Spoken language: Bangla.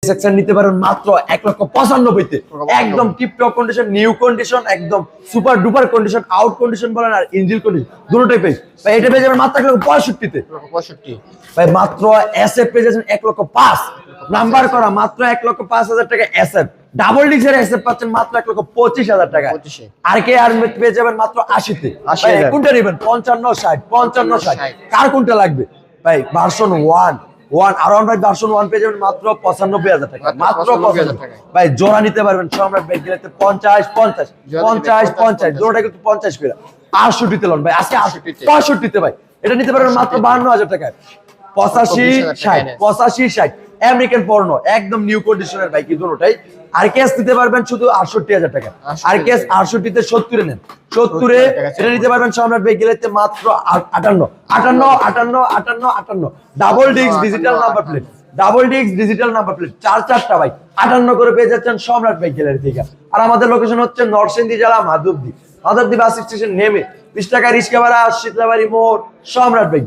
সেকশন নিতে পারেন মাত্র 1,95,000 একদম টিপটপ কন্ডিশন, নিউ কন্ডিশন, একদম super duper condition, out condition বলেন আর ইঞ্জিন কন্ডিশন দুটোটাই পেয়ে ভাই। এটা পেয়ে যাবেন মাত্র 1,65,000 ভাই। মাত্র এসএফ পেয়ে যাচ্ছেন 1,05,000 নাম্বার করা, মাত্র 1,05,000 টাকা এসএফ। ডাবল ডিক্সের এসএফ পাচ্ছেন মাত্র 1,25,000 টাকা। আর কে আর পেয়ে যাবেন মাত্র 80-তে। কোনটা নেবেন? 55, 60, 55, 60 কার কোনটা লাগবে ভাই? ভার্সন 1 আরাউন্ড ভাই ভার্সন 1 পেয়ে যাবেন মাত্র 95,000 টাকা। মাত্র 95,000 টাকা ভাই। জোড়া নিতে পারবেন সম্রাট বাইক গেলেতে 50 জোড়াটা কিন্তু 50 করে 68 তে লন ভাই। আজকে 65 ভাই। এটা নিতে পারবেন মাত্র 52,000 টাকায়। 85-60 আমেরিকান পর্নো একদম নিউ কন্ডিশনের বাইক এই দুটোটাই। আর কেস নিতে পারবেন শুধু 68,000 টাকা। আর কেস 68 তে 70 নেন, 70 এটা নিতে পারবেন সম্রাট বাইক গেলেতে মাত্র 58 double disc digital number plate, চারটা ভাই 58 করে পেয়ে যাচ্ছেন সম্রাট বাইক গ্যালারি থেকে। আর আমাদের লোকেশন হচ্ছে নরসিংদী জেলা মাধবদী বাস স্টেশন নেমে 20 টাকা রিক্সা ভাড়া, শীতলাবাড়ি মোড়, সম্রাট বাইক।